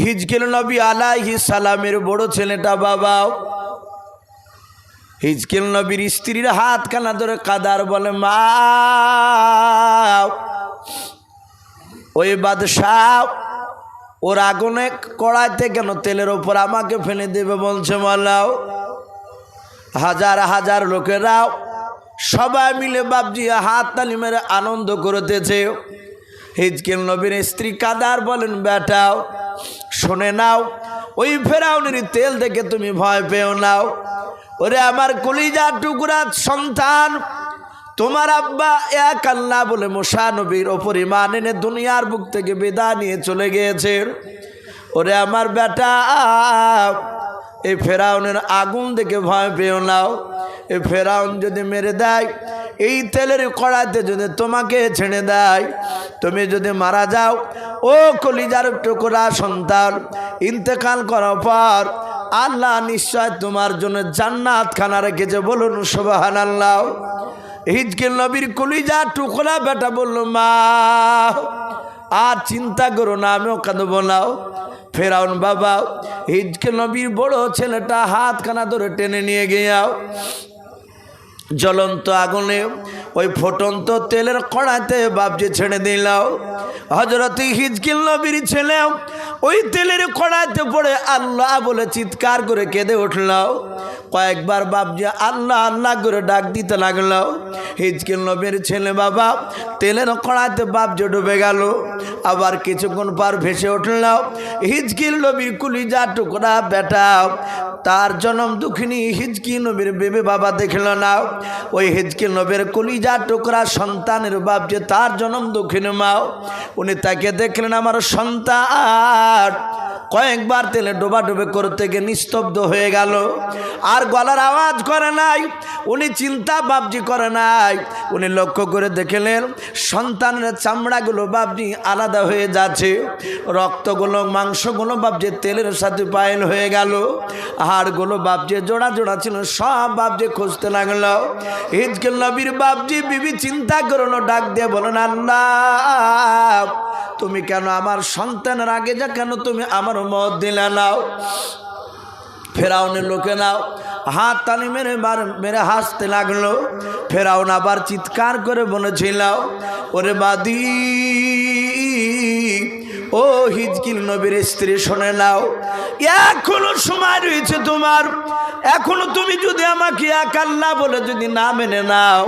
হিজকিল নবী আলাইহিস সালামের বড় ছেলেটা বাবা হিজকিল নবীর স্ত্রীর হাত কানা ধরে কাদার বলে, মা ওই বাদশাহ ওর আগুনে কড়াইতে কেন তেলের ওপর আমাকে ফেলে দেবে বলছে মালাও। হাজার হাজার লোকেরাও সবাই মিলে বাপজি হাত তালি মেরে আনন্দ করতেছে। হিজকিল নবীর স্ত্রী কাদার বলেন, বেটাও শুনে নাও, ওই ফেরাউনের তেল দেখে তুমি ভয় পেও নাও। ওরে আমার কলিজা টুকরা সন্তান, তোমার আব্বা এক আল্লাহ বলে মুসা নবীর ওপর ঈমান এনে দুনিয়ার বুক থেকে বিদায় নিয়ে চলে গিয়েছে। ওরে আমার বেটা, এই ফেরাউনের আগুন দেখে ভয় পেও নাও। এই ফেরাউন যদি মেরে দেয়, এই তেলের কড়াইতে যদি তোমাকে ছেড়ে দেয়, তুমি যদি মারা যাও, ও কলিজার টুকরা সন্তান, ইন্তেকাল করার পর আল্লাহ নিশ্চয় তোমার জন্য জান্নাত খানা রেখেছে। বলুন সুবহানাল্লাহ। হিজকিল নবীর কলিজা টুকরা বেটা বলল, মা আর চিন্তা করো না, আমিও কাঁদবো না। ফেরাউন বাবা হিজকিল নবীর বড় ছেলেটা হাতখানা ধরে টেনে নিয়ে গিয়াও জ্বলন্ত আগুনে ওই ফুটন্ত তেলের কড়াইতে বাপজি ছেড়ে দিলাও। হযরত হিজকিল নবীর ছেলে ওই তেলের কড়াইতে পড়ে আল্লাহ বলে চিৎকার করে কেঁদে উঠলাও। কয়েকবার বাপজি আল্লাহ আল্লাহ করে ডাক দিতে লাগলো। হিজকিল নবীর ছেলে বাবা তেলের কড়াইতে বাপজি ডুবে গেল। আবার কিছুক্ষণ পর ভেসে উঠলাও। হিজকিল নবীর কলিজা টুকরা বেটা, তার জনম দুঃখিনী হিজকিল নবীর বেবে বাবা দেখল না। ওই হিজকিল নবীর কলিজা টুকরা সন্তানের বাপ যে তার জনম দুঃখিনী মা, উনি তাকে দেখলেন আমার সন্তান কয়েকবার তেলে ডোবাডুবে করতে গিয়ে নিস্তব্ধ হয়ে গেল। আর গলার আওয়াজ করে নাই, উনি চিন্তা বাপজি করে নাই। উনি লক্ষ্য করে দেখলেন সন্তানের চামড়াগুলো বাপজি আলাদা হয়ে যাচ্ছে, রক্তগুলো মাংসগুলো বাপজি তেলের সাথে পায়েল হয়ে গেল, হাড়গুলো বাপজি জোড়া জোড়া ছিল সব বাপজি খুঁজতে লাগলো। হিজকিল নবীর বাপজি বিবি চিন্তা করলো, ডাক দিয়ে বলেন, আল্লাহ তুমি কেন আমার সন্তানের আগে যা কেন তুমি আমার মত দিলে নাও। ফেরাউনের লোকে নাও হাত তালি মেরে মেরে হাসতে লাগলো। ফেরাউন আবার চিৎকার করে বলেছিল, ওরে বাদি ও হিজকিল নবীর স্ত্রী শুনে নাও, এখনো সময় রয়েছে তোমার। এখনো তুমি যদি আমাকে এক আল্লাহ বলে যদি না মেনে নাও,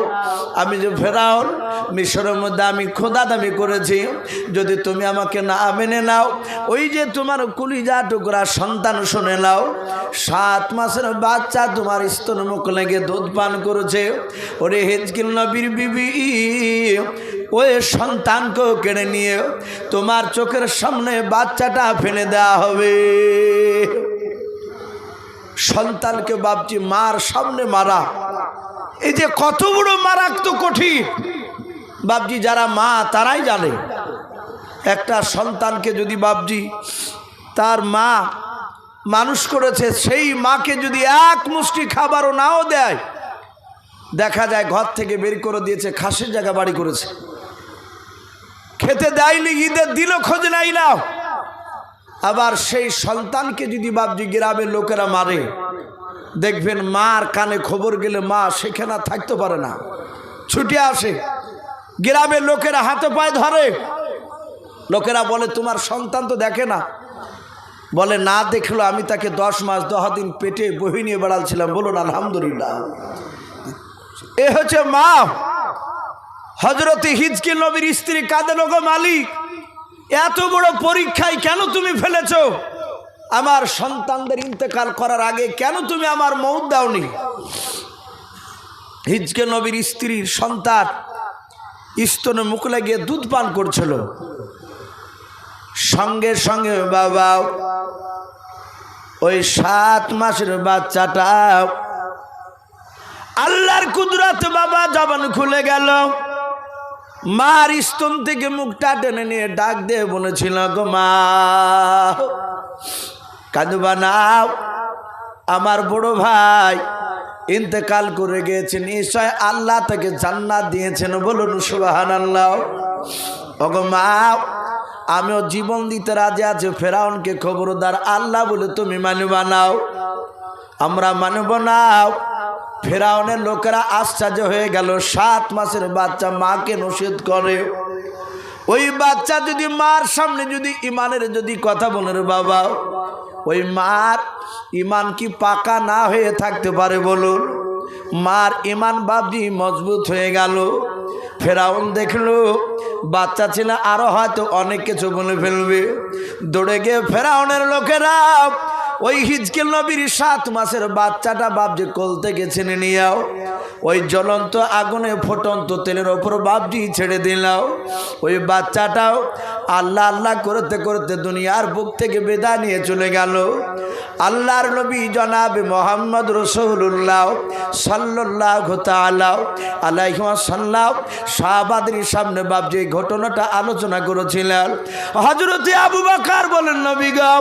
আমি যে ফেরাউন মিশরের মধ্যে আমি খোদা দাবি করেছি, যদি তুমি আমাকে না মেনে নাও, ওই যে তোমার কলিজা টুকরা সন্তান শুনে নাও, 7 মাসের বাচ্চা তোমার স্তন মুখ লেগে দুধ পান করেছে। ওরে হিজকিল নবীর বিবি, ওই সন্তানকেও কেড়ে নিয়ে তোমার চোখের সামনে বাচ্চাটা ফেলে দেওয়া হবে। সন্তানকে বাপজি মার সামনে মারা, এই যে কত বড় মারাত্মক কঠিন বাপজি, যারা মা তারাই জানে। একটা সন্তানকে যদি বাপজি তার মা মানুষ করেছে, সেই মাকে যদি এক মুষ্টি খাবারও নাও দেয়, দেখা যায় ঘর থেকে বের করে দিয়েছে, খাসির জায়গা বাড়ি করেছে, খেতে দেয়নি, ঈদের দিনও খোঁজ নাই নাও। আবার সেই সন্তানকে যদি বাপজি গ্রামের লোকেরা মারে, দেখবেন মার কানে খবর গেলে মা সেখানে থাকতে পারে না, ছুটে আসে, গ্রামের লোকেরা হাতে পায়ে ধরে। লোকেরা বলে তোমার সন্তান তো দেখে না, বলে না দেখলো, আমি তাকে 10 মাস 10 দিন পেটে বহি নিয়ে বেড়ালছিলাম। বলুন আলহামদুলিল্লাহ। এ হচ্ছে মা। হযরত হিজকিল নবীর স্ত্রী কাঁদেন, ওগো মালিক, এত বড় পরীক্ষায় কেন তুমি ফেলেছো? আমার সন্তানদের ইন্তেকাল করার আগে কেন তুমি আমার মউত দাওনি? হিজকিল নবীর স্ত্রীর সন্তান স্তনে মুখ লাগিয়ে দুধ পান করছিল। সঙ্গে সঙ্গে বাবা ওই 7 মাসের বাচ্চাটা আল্লাহর কুদরতে বাবা জবান খুলে গেল। মার স্তন থেকে মুখটা টেনে নিয়ে ডাক দিয়ে বলেছিল, গো মা কাঁদবা না, আমার বড় ভাই ইন্তেকাল করে গিয়েছেন, নিশ্চয় আল্লাহ তাকে জান্নাত দিয়েছেন। বলুন সুবহানাল্লাহ। ওগো মা আমিও জীবন দিতে রাজি আছি। ফেরাউনকে খবরদার আল্লাহ বলে তুমি মানবা নাও, আমরা মানব না। ফেরাউনের লোকেরা আশ্চর্য হয়ে গেল। 7 মাসের বাচ্চা মাকে নসিহত করে, ওই বাচ্চা যদি মার সামনে যদি ইমানের যদি কথা বলে রে বাবা, ওই মার ইমান কি পাকা না হয়ে থাকতে পারে বলুন? মার ইমান বাবজি মজবুত হয়ে গেল। ফেরাউন দেখলো বাচ্চা ছেলে আরো হয়তো অনেক কিছু বলে ফেলবে। দৌড়ে গিয়ে ফেরাউনের লোকেরা ওই হিজকিল নবীর 7 মাসের বাচ্চাটা বাবজি কোল থেকে ছেড়ে নিয়াও, ওই জ্বলন্ত আগুনে ফুটন্ত তেলের ওপর বাবজি ছেড়ে দিলাও। ওই বাচ্চাটাও আল্লাহ আল্লাহ করতে করতে দুনিয়ার বুক থেকে বিদায় নিয়ে চলে গেল। আল্লাহর নবী জনাবে মোহাম্মদ রাসূলুল্লাহ সাল্লাল্লাহু তাআলা আলাইহি ওয়াসাল্লাম সাহাবাদের সামনে বাবজি এই ঘটনাটা আলোচনা করেছিলেন। হযরত আবু বকর বলেন, নবী গো,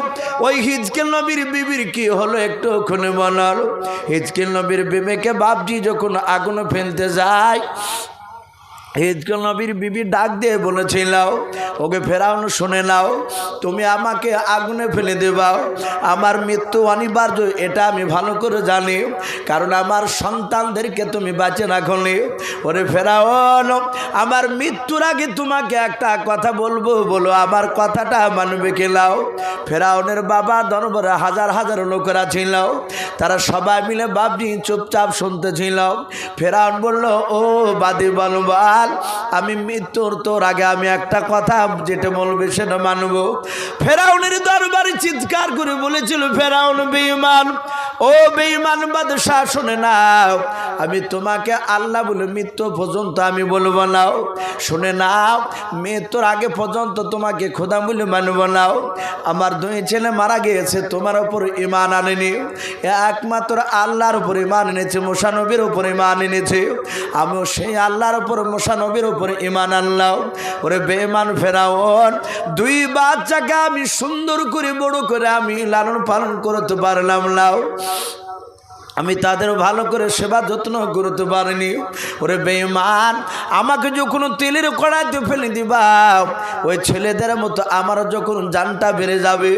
ওই হিজকিল নবীর বিবির কি হলো একটু খুলে বলার। হিজকিল নবীর বিবিকে বাবজি যখন আগুনে ফেলতে যায়, হিজকিল নবীর বিবি ডাক দিয়ে বলেছিল, ওকে ফেরাউন শুনে নাও, তুমি আমাকে আগুনে ফেলে দেবাও, আমার মৃত্যু অনিবার্য, এটা আমি ভালো করে জানি, কারণ আমার সন্তানদেরকে তুমি বাঁচে রাখলে। ওরে ফেরাউন, আমার মৃত্যুর আগে তোমাকে একটা কথা বলবো, বলো আমার কথাটা মানবে খেলাও। ফেরাউনের বাবা দরবারে হাজার হাজার লোকেরা ছিল, তারা সবাই মিলে বাবজি চুপচাপ শুনতেছিল। ফেরাউন বলল, ও বাদী বলবা, আমি মৃত্যুর তোর আগে আমি একটা কথা যেটা বলবে সেটা মানব। ফেরাউনের দরবারে চিৎকার করে বলেছিল, ফেরাউন বেঈমান, ও বেঈমান বাদশা শুনে নাও, আমি তোমাকে আল্লাহ বলে মৃত্যু পর্যন্ত আমি বলবো নাও। শুনে নাও, মৃত্যুর আগে পর্যন্ত তোমাকে খোদা বলে মানব নাও। আমার 2 ছেলে মারা গিয়েছে, তোমার উপর ঈমান আনেনি, একমাত্র আল্লাহর উপর ঈমান এনেছে, মুসা নবীর উপর ঈমান এনেছে। আমিও সেই আল্লাহর উপর মুসা নবীর উপর ঈমান আনলাম। ওরে বেঈমান ফেরাউন, 2 বাচ্চাকে আমি সুন্দর করে বড় করে আমি লালন পালন করতে পারলাম না, আমি তাদের ভালো করে সেবা যত্ন করতে পারিনি। ওরে বেঈমান, আমাকে যখন তেলের কড়াইতে ফেলে দিবা, ওই ছেলেদের মতো আমারও যখন জানটা বেড়ে যাবে,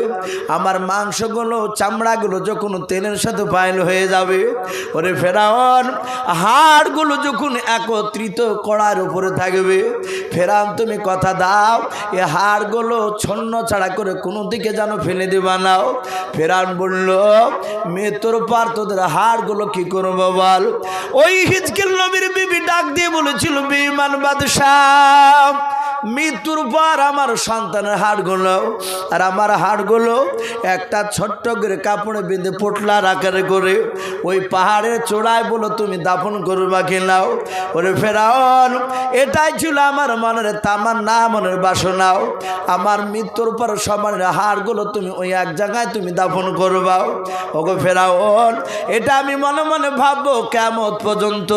আমার মাংসগুলো চামড়াগুলো যখন তেলের সাথে পাইল হয়ে যাবে, ওরে ফেরাউন, হাড়গুলো যখন একত্রিত কড়াইয়ের উপরে থাকবে, ফেরাউন তুমি কথা দাও, এ হাড়গুলো ছন্ন ছাড়া করে কোনো দিকে যেন ফেলে দিবা নাও। ফেরাউন বলল, মৃত্যুর পর তোদের হাড়গুলো কি করবো বল? ওই হিজকিল নবীর বিবি ডাক দিয়ে বলেছিল, বেঈমান বাদশা, মৃত্যুর পর আমার সন্তানের হাড়গুলো আর আমার হাড়গুলো একটা ছোট্ট করে কাপড়ে বেঁধে পোটলার আকারে করে ওই পাহাড়ের চূড়ায় বলো তুমি দাফন করবা খেলাও। ওরে ফেরাউন, এটাই ছিল আমার মনের তামান্না, মনের বাসনাও, আমার মৃত্যুর পর সবার হাড়গুলো তুমি ওই এক জায়গায় তুমি দাফন করবাও। ওগো ফেরাউন, এটা আমি মনে মনে ভাববো কিয়ামত পর্যন্ত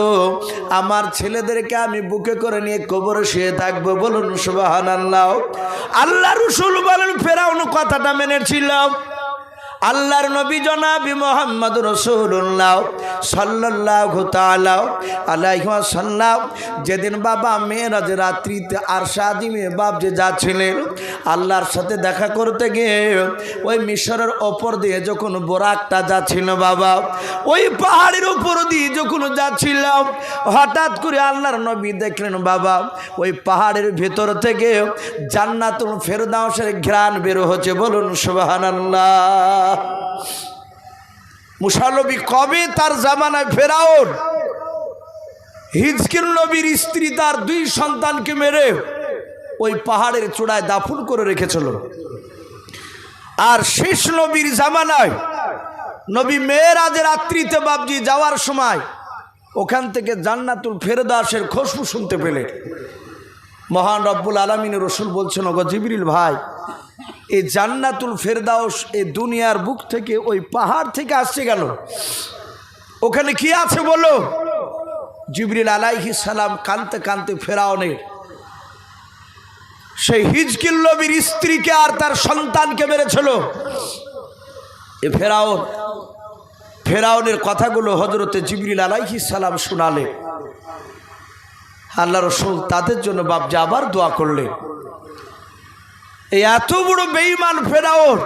আমার ছেলেদেরকে আমি বুকে করে নিয়ে কবরে শুয়ে থাকবো। বলুন সুবহানাল্লাহ। আল্লাহ রাসূল বলেন, ফেরাউন কথাটা মেনেছিল। আল্লাহর নবী জনাবি মোহাম্মদ রাসূলুল্লাহ সাল্লাল্লাহু তাআলা আলাইহি ওয়াসাল্লাম যেদিন বাবা মেরাজ রাত্রিতে আরশে আজিমে বাবজি যাচ্ছিলেন আল্লাহর সাথে দেখা করতে গিয়ে, ওই মিশরের ওপর দিয়ে যখন বোরাকটা যাচ্ছিল বাবা, ওই পাহাড়ের উপর দিয়ে যখন যাচ্ছিলাম, হঠাৎ করে আল্লাহর নবী দেখলেন বাবা ওই পাহাড়ের ভেতর থেকে জান্নাতুল ফেরদাউসের ঘ্রাণ বের হচ্ছে। বলুন সুবহানাল্লাহ। মুসা নবী কবে তার জামানায় ফেরাউন হিজকিল নবীর স্ত্রী তার 2 সন্তানকে মেরে ওই পাহাড়ের চূড়ায় দাফন করে রেখেছিল, আর শেষ নবীর জামানায় নবী মেরাজের রাত্রিতে বাবজি যাওয়ার সময় ওখান থেকে জান্নাতুল ফেরদাউসের খুশবু শুনতে পেলে মহান রব্বুল আলামিনের রাসূল বলছেন, ওগো জিবরিল ভাই, এই জান্নাতুল ফেরদাউস এই দুনিয়ার বুক থেকে ওই পাহাড় থেকে আসছে গেল, ওখানে কি আছে বলো? জিবরিল আলাইহিস সালাম কাঁদতে কাঁদতে ফেরাউনের সেই হিজকিল নবীর স্ত্রীকে আর তার সন্তানকে মেরেছিল। এ ফেরাউনের কথাগুলো হযরতে জিবরিল আলাইহিস সালাম শোনালে আল্লাহ রাসূল তাদের জন্য বাবজি আবার দোয়া করলেন। এই এত বড় বেঈমান ফেরাউন,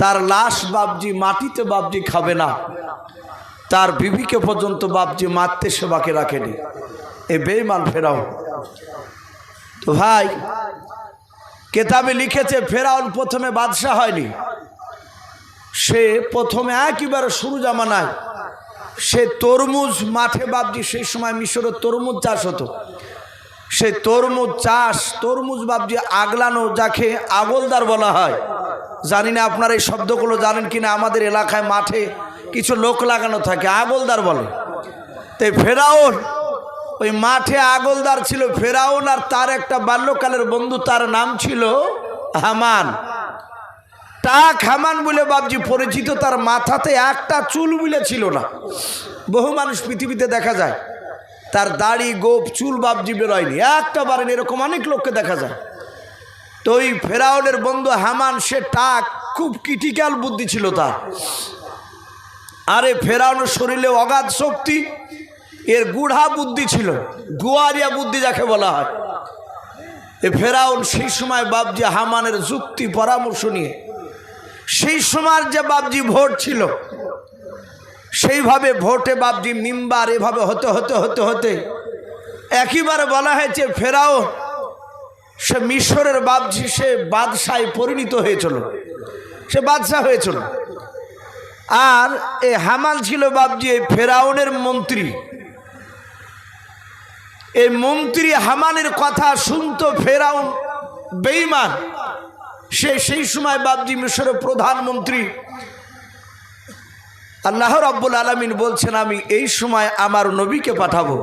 তার লাশ বাপজি মাটিতে বাপজি খাবে না, তার বিবিকে পর্যন্ত বাপজি মারতে সে বাকি রাখেনি, এই বেঈমান ফেরাউন। তো ভাই কেতাবে লিখেছে ফেরাউন প্রথমে বাদশাহ হয়নি, সে প্রথমে একেবারে শুরু জামানায় সে তরমুজ মাঠে বাপজি, সেই সময় মিশরে তরমুজ চাষ হতো, সেই তরমুজ চাষ, তরমুজ বাপজি আগলানো, যাকে আগলদার বলা হয়, জানি না আপনারা এই শব্দগুলো জানেন কিনা, আমাদের এলাকায় মাঠে কিছু লোক লাগানো থাকে, আগলদার বলে। তাই ফেরাউন ওই মাঠে আগলদার ছিল। ফেরাউন আর তার একটা বাল্যকালের বন্ধু, তার নাম ছিল হামান। টাক হামান বলে বাপজি পরিচিত। তার মাথাতে একটা চুল বলে ছিল না। বহু মানুষ পৃথিবীতে দেখা যায় তার দাড়ি গোপ চুল বাপজি বেরোয়নি, একটা বারেন, এরকম অনেক লোককে দেখা যায়। তো ওই ফেরাউনের বন্ধু হামান, সে টাক, খুব ক্রিটিক্যাল বুদ্ধি ছিল তার। আরে ফেরাউনের শরীরে অগাধ শক্তি, এর গুড়া বুদ্ধি ছিল, গুয়ারিয়া বুদ্ধি যাকে বলা হয়। এ ফেরাউন সেই সময় বাপজি হামানের যুক্তি পরামর্শ নিয়ে, সেই সময় যে বাপজি ভোট ছিল, সেইভাবে ভোটে বাপজি মিম্বার এভাবে হতে হতে হতে হতে একেবারে বলা হয়েছে ফেরাউন সে মিশরের বাপজি, সে বাদশায় পরিণত হয়েছিল, সে বাদশাহ হয়েছিল। আর এ হামান ছিল বাপজি এই ফেরাউনের মন্ত্রী। এই মন্ত্রী হামানের কথা শুনতো ফেরাউন বেঈমান, সে সেই সময় বাপজি মিশরের প্রধানমন্ত্রী। আল্লাহ রাব্বুল আলামিন বলছেন আমি এই সময় আমার নবীকে পাঠাবো।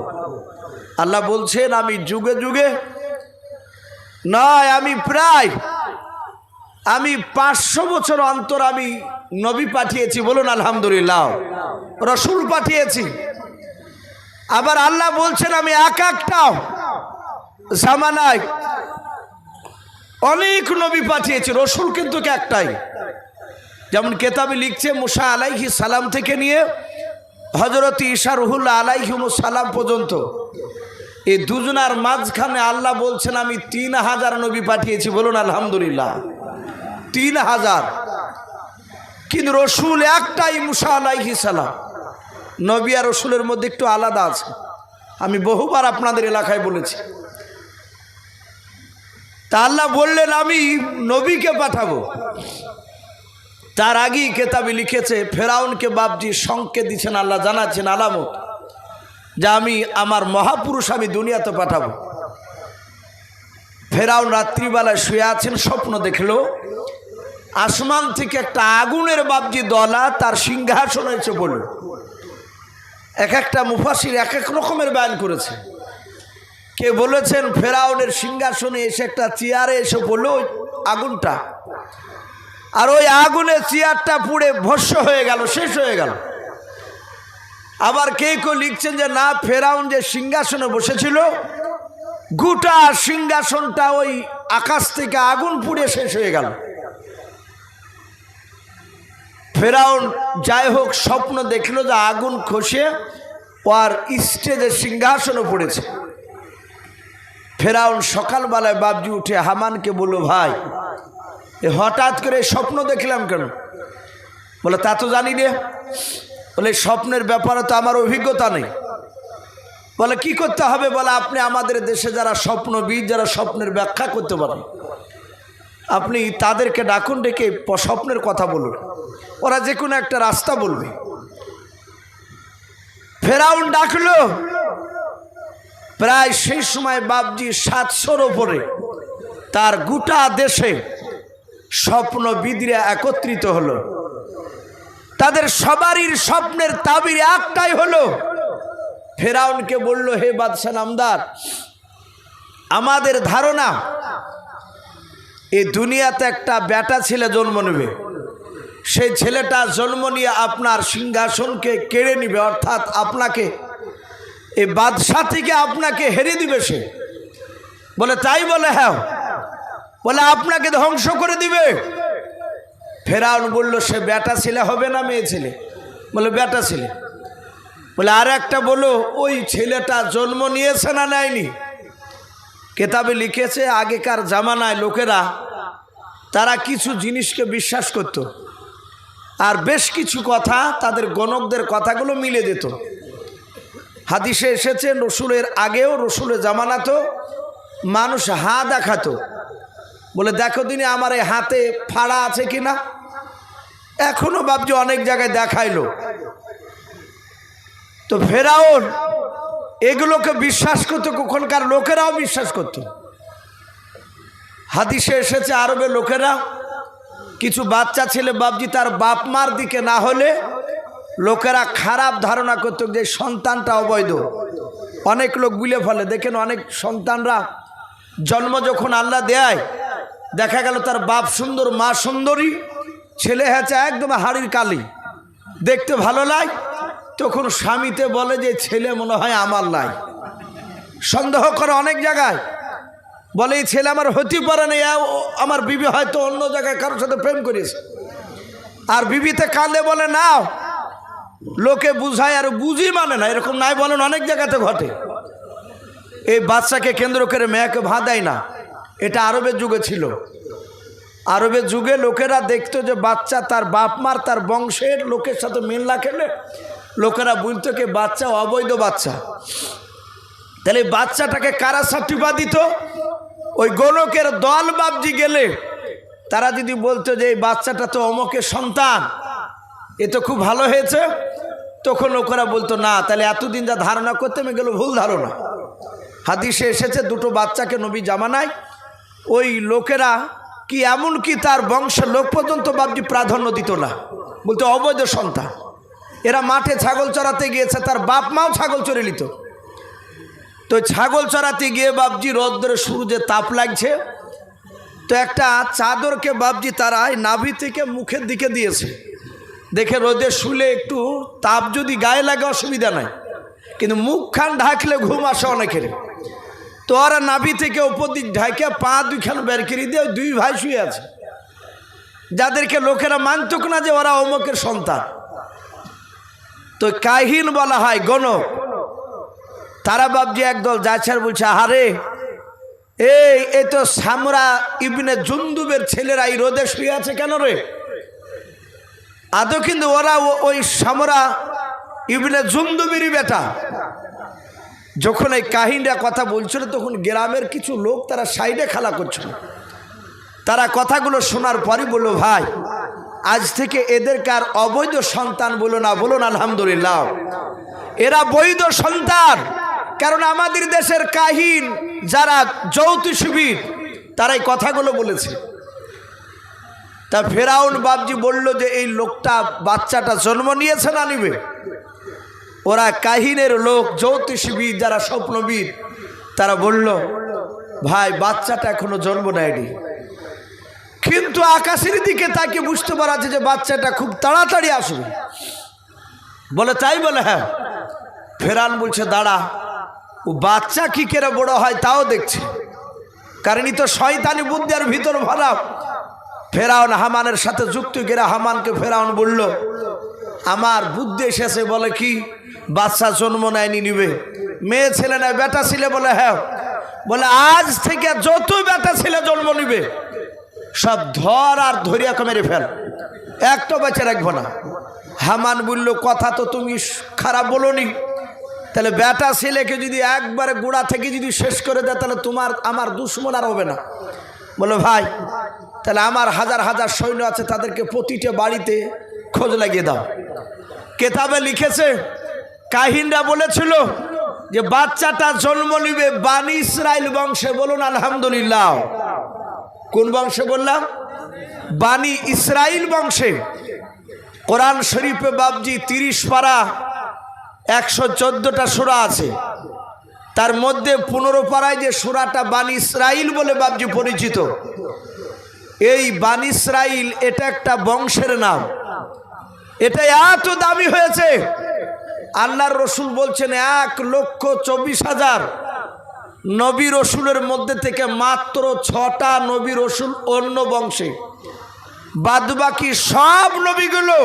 আল্লাহ বলছেন আমি যুগে যুগে নয়, আমি প্রায় 500 বছর অন্তর আমি নবী পাঠিয়েছি, বলুন আলহামদুলিল্লাহ, রসুল পাঠিয়েছি। আবার আল্লাহ বলছেন আমি এক একটা জামানায় অনেক নবী পাঠিয়েছি, রসুল কিন্তু একটাই। যেমন কেতাবে লিখছে মুসা আলাইহিস সালাম থেকে নিয়ে হযরত ঈসা রুহুল্লাহ আলাইহিমুস সালাম পর্যন্ত, এই দুজনার মাঝখানে আল্লাহ বলছেন আমি 3000 নবী পাঠিয়েছি, বলুন আলহামদুলিল্লাহ, 3000। কিন্তু রসুল একটাই, মুসা আলাইহিস সালাম। নবী আর রসুলের মধ্যে একটু আলাদা আছে, আমি বহুবার আপনাদের এলাকায় বলেছি। তা আল্লাহ বললেন আমি নবীকে পাঠাবো। তার আগেই কেতাবে লিখেছে ফেরাউনকে বাপজি সংকেত দিচ্ছেন, আল্লাহ জানাচ্ছেন আলামত, যে আমি আমার মহাপুরুষ আমি দুনিয়াতে পাঠাবো। ফেরাউন রাত্রিবেলায় শুয়ে আছেন, স্বপ্ন দেখলো আসমান থেকে একটা আগুনের বাপজি দলা তার সিংহাসন হয়েছে বলল। এক একটা মুফাসির এক এক রকমের বয়ান করেছে। কে বলেছেন ফেরাউনের সিংহাসনে এসে একটা চেয়ারে এসে পড়লো ওই আগুনটা, আর ওই আগুনে চেয়ারটা পুড়ে ভস্ম হয়ে গেল, শেষ হয়ে গেল। আবার কে কেউ লিখছেন যে না, ফেরাউন যে সিংহাসনে বসেছিল গোটা সিংহাসনটা ওই আকাশ থেকে আগুন পুড়ে শেষ হয়ে গেল। ফেরাউন যাই হোক স্বপ্ন দেখলো যে আগুন খসে ওর স্টেজের সিংহাসনও পড়েছে। ফেরাউন সকালবেলায় বাপজি উঠে হামানকে বলল ভাই হঠাৎ করে স্বপ্ন দেখলাম কেন? বলে তা তো জানি রে। বলে স্বপ্নের ব্যাপারে তো আমার অভিজ্ঞতা নেই। বলে কি করতে হবে? বলে আপনি আমাদের দেশে যারা স্বপ্নবিদ, যারা স্বপ্নের ব্যাখ্যা করতে পারেন, আপনি তাদেরকে ডাকুন, ডেকে স্বপ্নের কথা বলুন, ওরা যে কোনো একটা রাস্তা বলবে। ফেরাউন ডাকলো। প্রায় সেই সময় বাপজি 700-র ওপরে তার গোটা দেশে স্বপ্নবিদরা একত্রিত হলো। তাদের সবারই স্বপ্নের তাবির একটাই হলো। ফেরাউনকে বলল হে বাদশা নামদার, আমাদের ধারণা এই দুনিয়াতে একটা বেটা ছেলে জন্ম নেবে, সেই ছেলেটা জন্ম নিয়ে আপনার সিংহাসনকে কেড়ে নিবে, অর্থাৎ আপনাকে এই বাদশা থেকে আপনাকে হেরে দিবে সে। বলে তাই? বলে হ্যাঁ। বলে আপনাকে ধ্বংস করে দিবে। ফেরাউন বলল সে বেটা ছেলে হবে না মেয়ে ছেলে? বলে বেটা ছেলে। বলে আর একটা বলো ওই ছেলেটা জন্ম নিয়েছে না নেয়নি? কেতাবে লিখেছে আগেকার জামানায় লোকেরা তারা কিছু জিনিসকে বিশ্বাস করত, আর বেশ কিছু কথা তাদের গণকদের কথাগুলো মিলে যেত। হাদিসে এসেছে রসুলের আগেও, রসুলের জামানাতেও মানুষ হাত দেখাতো, বলে দেখো দিনে আমার এই হাতে ফাড়া আছে কিনা। এখনো বাবজি অনেক জায়গায় দেখাইলো। তো ফেরাউন এগুলোকে বিশ্বাস করতো, কখনকার লোকেরাও বিশ্বাস করত। হাদিসে এসেছে আরবের লোকেরা কিছু বাচ্চা ছেলে বাবজি তার বাপ মার দিকে না হলে লোকেরা খারাপ ধারণা করত যে সন্তানটা অবৈধ। অনেক লোক বুঝে ফেলে, দেখেন অনেক সন্তানরা জন্ম যখন আল্লাহ দেয়, দেখা গেল তার বাপ সুন্দর মা সুন্দরী, ছেলে হয়েছে একদম হাড়ির কালি, দেখতে ভালো লাগে, তখন স্বামীতে বলে যে ছেলে মনে হয় আমার নাই। সন্দেহ করে অনেক জায়গায়, বলে এই ছেলে আমার হতে পারে না, আমার বিবি হয়তো অন্য জায়গায় কারোর সাথে প্রেম করেছে। আর বিবিতে কাঁদে বলে নাও, লোকে বুঝায় আর বুঝি মানে না, এরকম নাই বলেন অনেক জায়গাতে ঘটে। এই বাচ্চাকে কেন্দ্র করে মেয়েকে দেয় না, এটা আরবের যুগে ছিল। আরবের যুগে লোকেরা দেখতো যে বাচ্চা তার বাপ মার তার বংশের লোকের সাথে মিল না খেলে লোকেরা বলতো কি বাচ্চা অবৈধ বাচ্চা। তাহলে বাচ্চাটাকে কারা সার্টিফিকেট দিত? ওই গোলকের দল বাবজি গেলে তারা যদি বলতো যে এই বাচ্চাটা তো অমকের সন্তান, এ তো খুব ভালো হয়েছে, তখন লোকেরা বলতো না, তাহলে এতদিন যা ধারণা করতে গেল ভুল ধারণা। হাদিসে এসেছে দুটো বাচ্চাকে নবী জামানায় ওই লোকেরা কি এমন কি তার বংশের লোক পর্যন্ত বাবজি প্রাধান্য দিত না, বলতো অবৈধ সন্তান। এরা মাঠে ছাগল চড়াতে গিয়েছে, তার বাপ মাও ছাগল চড়ে নিত। তো ছাগল চড়াতে গিয়ে বাবজি রোদ্রে সূর্যে তাপ লাগছে, তো একটা চাদরকে বাবজি তারা নাভি থেকে মুখের দিকে দিয়েছে, দেখে রোদে শুলে একটু তাপ যদি গায়ে লাগে অসুবিধা নাই, কিন্তু মুখখান ঢাকলে ঘুম আসে অনেকের। তো ওরা নাভি থেকে উপর দিক ঢাকে পা দুইখান বের করে দিয়ে দুই ভাই শুয়ে আছে, যাদেরকে লোকেরা মানত না যে ওরা অমুকের সন্তান। তো কাহিন বলা হয় গণক, তারা বাবজি একদল যাচ্ছে আর বলছে আহারে এই তো সামরা ইবনে জুন্দুবের ছেলেরা এই রোদে শুয়ে আছে কেন রে? আদৌ কিন্তু ওরা ওই সামরা ইবনে জুন্দুবেরই বেটা। যখন এই কাহিনটা কথা বলছিল তখন গ্রামের কিছু লোক তারা সাইডে খেলা করছিল। তারা কথাগুলো শোনার পরই বললো ভাই আজ থেকে এদেরকে আর অবৈধ সন্তান বলো না, বলুন আলহামদুলিল্লাহ, এরা বৈধ সন্তান। কারণ আমাদের দেশের কাহিন যারা জ্যোতিষবিদ তারাই কথাগুলো বলেছে। তা ফেরাউন বাবজি বলল যে এই লোকটা বাচ্চাটা জন্ম নিয়েছে না নিবে? ওরা কাহিনের লোক জ্যোতিষবিদ যারা স্বপ্নবিদ তারা বলল ভাই বাচ্চাটা এখনো জন্ম নেয়নি, কিন্তু আকাশের দিকে তাকে বুঝতে পারা যাচ্ছে যে বাচ্চাটা খুব তাড়াতাড়ি আসবে। বলে তাই? বলে হ্যাঁ। ফেরাউন বলছে দাঁড়া, ও বাচ্চা কি করে বড় হয় তাও দেখছে, কারণ ই তো শয়তানি বুদ্ধি আর ভিতর ভরা। ফেরাউন হামানের সাথে যুক্তি করে হামানকে ফেরাউন বলল আমার বুদ্ধি এসেছে। বলে কি? বাচ্চা জন্ম নেয়নি নিবে, মেয়ে ছেলে নেয়, বেটা ছেলে? বলে হ্যাঁ। বলে আজ থেকে যত বেটা ছেলে জন্ম নিবে সব ধর আর ধরিয়া মেরে ফেল, একটা বেঁচে রাখবো না। হামান বলল কথা তো তুমি খারাপ বলোনি, তাহলে বেটা ছেলেকে যদি একবারে গোড়া থেকে যদি শেষ করে দেয় তাহলে তোমার আমার দুশ্মন আর হবে না। বলো ভাই তাহলে আমার হাজার হাজার সৈন্য আছে, তাদেরকে প্রতিটা বাড়িতে খোঁজ লাগিয়ে দাও। কেতাবে লিখেছে কাহিনরা বলেছিল যে বাচ্চাটা জন্ম নিবে বানি ইসরাইল বংশে। বলুন আলহামদুলিল্লাহ। কোন বংশে বললাম? বানি ইসরাইল বংশে। কোরআন শরীফে বাবজি 30 পারা 114টা সূরা আছে, তার মধ্যে 15 পারায় যে সূরাটা বানি ইসরাইল বলে বাবজি পরিচিত। এই বানি ইসরাইল এটা একটা বংশের নাম। এটা এত দামি হয়েছে, আল্লাহর রসুল বলছেন 1,24,000 নবী রসুলের মধ্যে থেকে মাত্র 6টা নবী রসুল অন্য বংশে, বাদবাকি সব নবীগুলো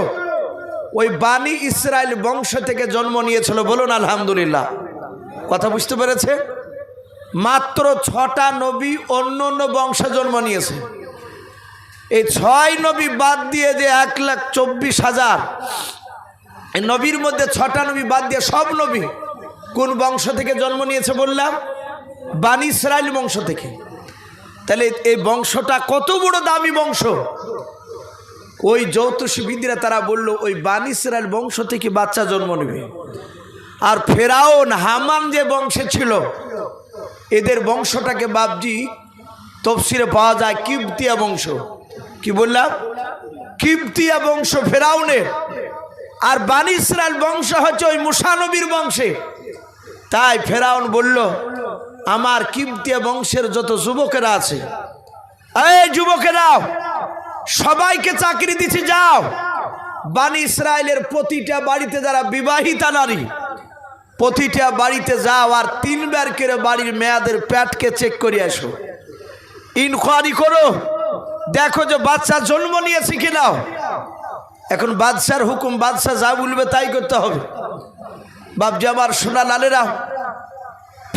ওই বানি ইসরাইল বংশ থেকে জন্ম নিয়েছিল। বলুন আলহামদুলিল্লাহ। কথা বুঝতে পেরেছে? মাত্র 6টা নবী অন্য অন্য বংশে জন্ম নিয়েছে। এই 6 নবী বাদ দিয়ে যে 1,24,000 এই নবীর মধ্যে 6টা নবী বাদ দিয়ে সব নবী কোন বংশ থেকে জন্ম নিয়েছে বললাম? বানি ইসরাইল বংশ থেকে। তাহলে এই বংশটা কত বড় দামি বংশ। ওই জ্যোতিষবিদরা তারা বলল ওই বানি ইসরাইল বংশ থেকে বাচ্চা জন্ম নেবে। আর ফেরাউন হামান যে বংশে ছিল এদের বংশটাকে বাবজি তফসিরে পাওয়া যায় কিবতিয়া বংশ। কি বললাম? কিবতিয়া বংশ ফেরাউনের। আর বানি ইসরাইল বংশ হচ্ছে ওই মুসা নবীর বংশে। তাই ফেরাউন বলল আমার কিবতিয়া বংশের যত যুবকেরা আছে, এই যুবকেরা সবাইকে চাকরি দিচ্ছি, যাও বানি ইসরায়েলের প্রতিটা বাড়িতে যারা বিবাহিতা নারী প্রতিটা বাড়িতে যাও আর 3 বার করে বাড়ির মেয়েদের পেটকে চেক করে আসো, ইনকোয়ারি করো, দেখো যে বাচ্চা জন্ম নিয়েছে কিনা। এখন বাদশার হুকুম, বাদশাহ যা বলবে তাই করতে হবে। বাবজি আমার সোনা লালেরা,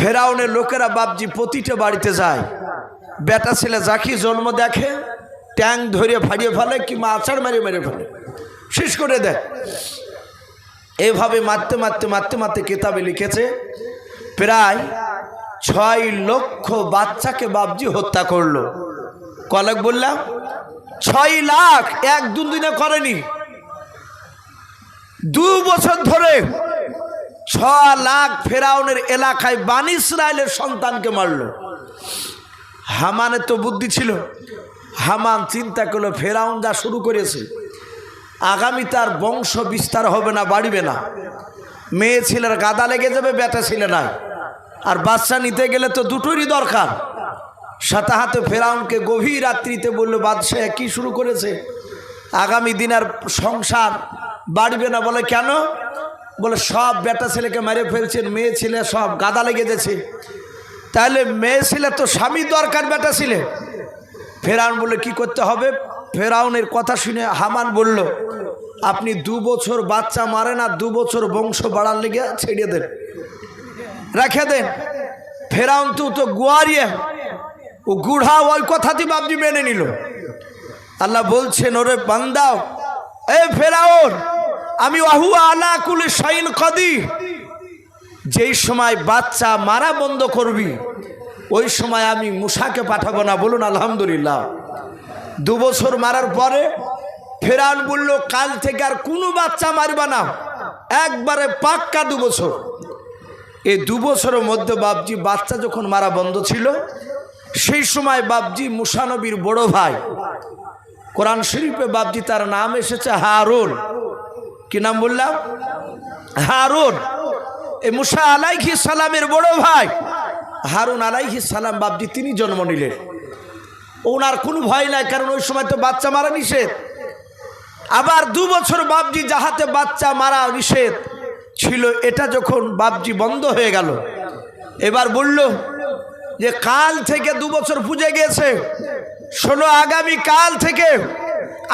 ফেরাউনের লোকেরা বাবজি প্রতিটা বাড়িতে যায়, বেটা ছেলে যাকে জন্ম দেখে ট্যাং ধরে ফাড়িয়ে ফেলে কিংবা আছাড় মেরে মেরে ফেলে, শেষ করে দেয়। এভাবে মারতে মারতে মারতে মারতে কেতাবে লিখেছে প্রায় 6 লক্ষ বাচ্চাকে বাবজি হত্যা করলো। কলেক বললাম 6 লাখ, 1-2 দিনে করেনি, 2 বছর ধরে 6 লাখ ফেরাউনের এলাকায় বানি ইসরায়েলের সন্তানকে মারল। হামানের তো বুদ্ধি ছিল, হামান চিন্তা করলো ফেরাউন যা শুরু করেছে আগামী তার বংশ বিস্তার হবে না, বাড়বে না, মেয়ে ছেলের গাদা লেগে যাবে, বেটা ছেলে নাই, আর বাচ্চা নিতে গেলে তো দুটোরই দরকার। সাথে হাতে ফেরাউনকে গভীর রাত্রিতে বলল বাদশাহ কি শুরু করেছে, আগামী দিন আর সংসার বাড়বে না। বলে কেন? বলে সব বেটা ছেলেকে মেরে ফেলছেন, মেয়ে ছেলে সব গাদা লেগে গেছে, তাহলে মেয়ে ছেলে তো স্বামী দরকার, বেটা ছেলে। ফেরাউন বলল কি করতে হবে? ফেরাউনের কথা শুনে হামান বলল আপনি 2 বছর বাচ্চা মারেন আর 2 বছর বংশ বাড়ার লেগে ছেড়ে দেন, রেখে দেন। ফেরাউন তো গুয়ারিয়ে ও গুড়া ওই কথাটি বাবজি মেনে নিল। আল্লাহ বলছেন ওরে বান্দাও, এ ফেরাউন আমি ওয়াহু আলা কুল্লি শাইইন কাদির, যেই সময় বাচ্চা মারা বন্ধ করবি ওই সময় আমি মুসাকে পাঠাবো না। বলুন আলহামদুলিল্লাহ। 2 বছর মারার পরে ফেরাউন বলল কাল থেকে আর কোনো বাচ্চা মারবা না, একবারে পাক্কা 2 বছর। এই 2 বছরের মধ্যে বাবজি বাচ্চা যখন মারা বন্ধ ছিল সেই সময় বাবজি মুসা নবীর বড় ভাই, কোরআন শরীফে বাবজি তার নাম এসেছে হারুন। কি নাম বললাম? হারুন। এই মুসা আলাইহিস সালামের বড় ভাই হারুন আলাইহিস সালাম বাবজি তিনি জন্ম নিলেন। ওনার কোনো ভয় নাই, কারণ ওই সময় তো বাচ্চা মারা নিষেধ। আবার 2 বছর বাবজি যাহাতে বাচ্চা মারা নিষেধ ছিল, এটা যখন বাবজি বন্ধ হয়ে গেল, এবার বলল যে কাল থেকে 2 বছর পুজে গেছে, শোনো আগামী কাল থেকে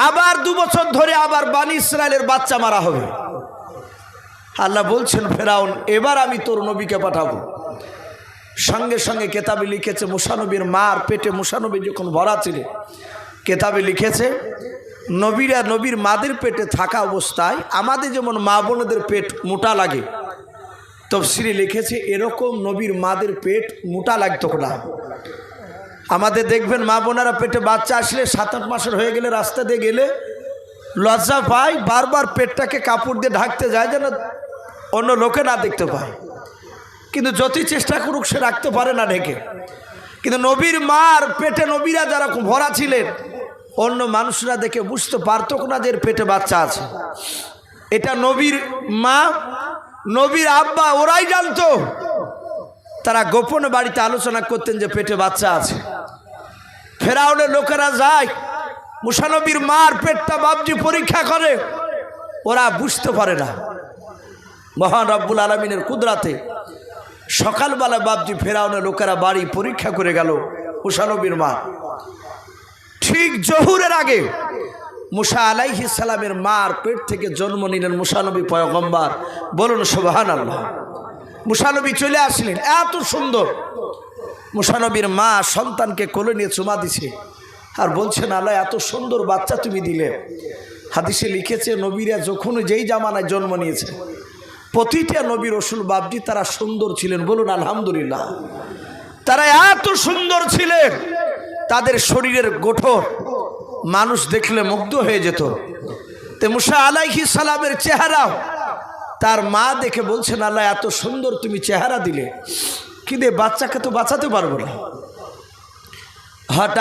আবার 2 বছর ধরে আবার বানি ইসরায়েলের বাচ্চা মারা হবে। আল্লাহ বলছেন ফেরাউন এবার আমি তোর নবীকে পাঠাবো। সঙ্গে সঙ্গে কেতাবে লিখেছে মুসা নবীর মার পেটে মুসা নবী যখন ভরা ছিল, কেতাবে লিখেছে নবীরা নবীর মাদের পেটে থাকা অবস্থায় আমাদের যেমন মা বোনদের পেট মোটা লাগে, তফসিরে লিখেছে এরকম নবীর মাদের পেট মোটা লাগতো না। আমাদের দেখবেন মা বোনেরা পেটে বাচ্চা আসলে 7-8 মাসের হয়ে গেলে রাস্তা দিয়ে গেলে লজ্জা পায়, বারবার পেটটাকে কাপড় দিয়ে ঢাকতে যায় যেন অন্য লোকে না দেখতে পায়, কিন্তু যতই চেষ্টা করুক সে রাখতে পারে না ঢেকে। কিন্তু নবীর মার পেটে নবীরা যারা ভরা ছিলেন অন্য মানুষরা দেখে বুঝতে পারত না যে এর পেটে বাচ্চা আছে। এটা নবীর মা নবীর আব্বা ওরাই জানতো। তারা গোপনে বাড়িতে আলোচনা করতেন যে পেটে বাচ্চা আছে। ফেরাউনের লোকেরা যায় মুসা নবীর মার পেটটা বাবজি পরীক্ষা করে, ওরা বুঝতে পারে না। মহান রব্বুল আলামিনের কুদরাতে সকালবেলা বাবজি ফেরাউনের লোকেরা বাড়ি পরীক্ষা করে গেল মুসা নবীর মা। ঠিক জহুরের আগে মুসা আলাইহিস সালামের মার পেট থেকে জন্ম নিলেন মুসা নবী পয়গম্বর। বলুন সুবহানাল্লাহ। মুসা নবী চলে আসলেন, এত সুন্দর মুসা নবীর মা সন্তানকে কোলে নিয়ে চুমা দিছে আর বলছেন আল্লাহ এত সুন্দর বাচ্চা তুমি দিলে। হাদিসে লিখেছে নবীরা যখন যেই জামানায় জন্ম নিয়েছে প্রতিটা নবী রসুল বাপজি তারা সুন্দর ছিলেন, বলুন আলহামদুলিল্লাহ। তারা এত সুন্দর ছিলেন, তাদের শরীরের গঠন মানুষ দেখলে মুগ্ধ হয়ে যেত। তে মুসা আলাইহিস সালামের চেহারাও তার মা দেখে বলছেন আল্লাহ এত সুন্দর তুমি চেহারা দিলে, কিন্তু বাচ্চাকে তো বাঁচাতে পারবো না। হঠাৎ